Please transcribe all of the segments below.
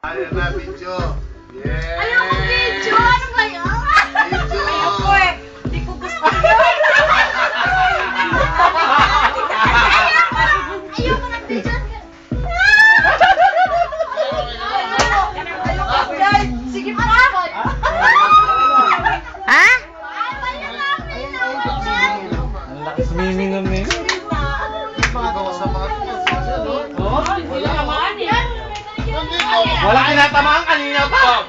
Ayan na, video. Yeah! Ayoko video! Ano ba yan? Video! Ayoko eh! Hindi ko gusto yun! Ayoko ng video! Ayoko guys! Sige pa! Ha? Ang lakas mimingon na yun. Magawa sa mga Walang kinatamaan kanina pa.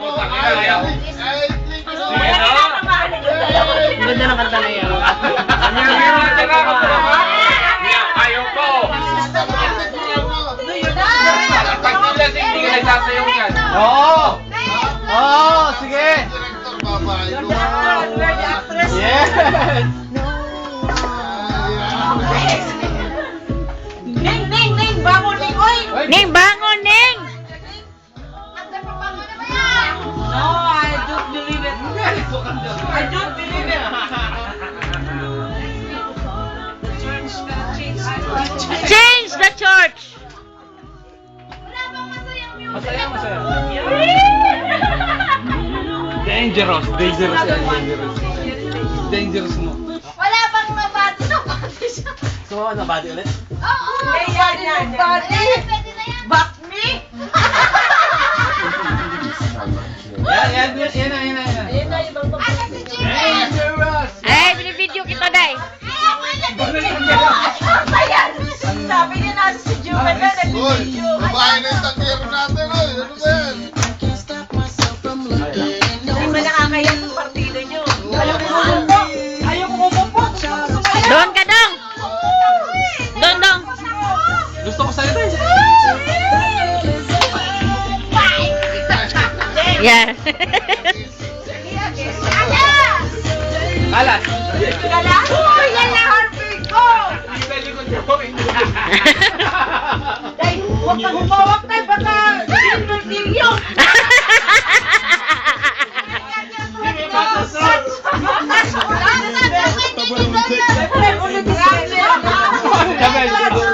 Ganda ng kanta na yan. Ayaw ko! Pag nilasing, hindi ka nagsasayaw yan. Oo! Oo! Sige! Director babae. Yes! Ning! Ning! Ning! Bangon! Ning! Oy! Ning, bangon, Ning! No, I don't believe it. I don't believe it. Change the church! Masaya, masaya. Dangerous. Dangerous yan. Dangerous. Dangerous mo. Wala bang nabati siya? So, nabati ulit? Oo! Yan. Pwede na yan. Back me? Yan na. Ano si Jimmy? Dangerous! Ay, binibideo kita, Day. Ayoko na si Jimmy! Ayan! Sabi niya nasa si Jimmy na Uy! nag-video. Babae na yung tanggero natin, oy! Ano ba yan? Hindi ba nakakaya sa partido niyo? Ayaw ko umupo! Ayaw ko umupo! Doon ka, Dong! Doon, Dong! Gusto ko sa'yo tayo. Yeah. Kalat. Kala? Uy! Yan na heartbeat ko! Day, huwag kang humawak tayo, baka hindi mo tingyo!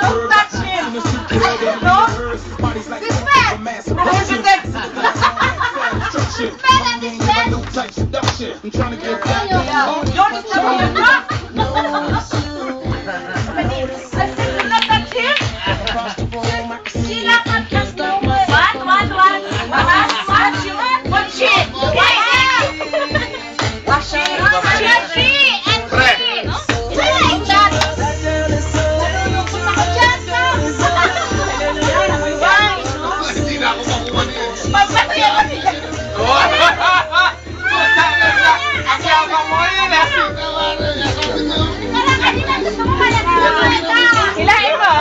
Don't touch him! No? Dispen! Don't stop him! Not touch him! Sila ka touch him! What? What shit? Hindi na ako makuha niya. Ang yabang mo yun ah! Hilahin mo!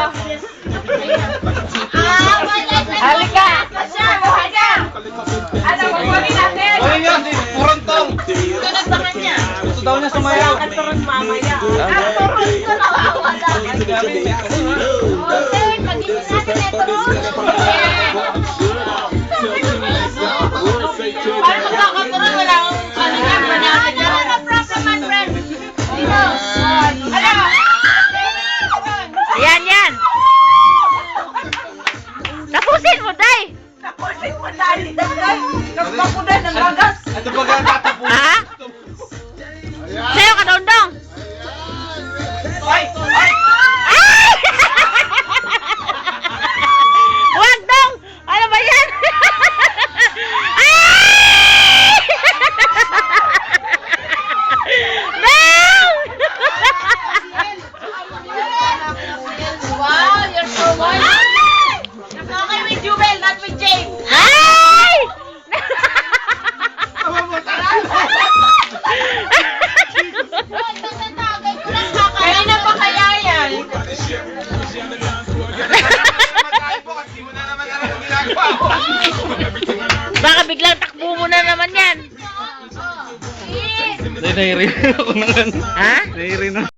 Halika! Ano, kukunin natin? Kunin niyo si Purontong. Sunod sa kanya. Gusto daw niya sumayaw. Ang turon mamaya. Ang turon ko nakawala. Okay, pag-ibig natin na turon. Paano magkakaturon? Wala akong ano yan. Wala problem, my friend. Dito. Ano? Yan. Tapusin mo, Day! Napusin mo dali. Kapag ko na ng lagas. Ito ba ganang tatapos? Ha? Sa'yo ka, Dong, Dong! Ay! Ay! Wag, Dong! Ano ba yan? Ay! Dong! Wow, you're so much. Okay with Jubel, not with James. Ay! Kanina pa kaya yan? Magkain po kasi mo na naman alam ang ginagawa ko. Baka biglang takbo mo na naman yan. Nairin ako na. Ha? Nairin ako.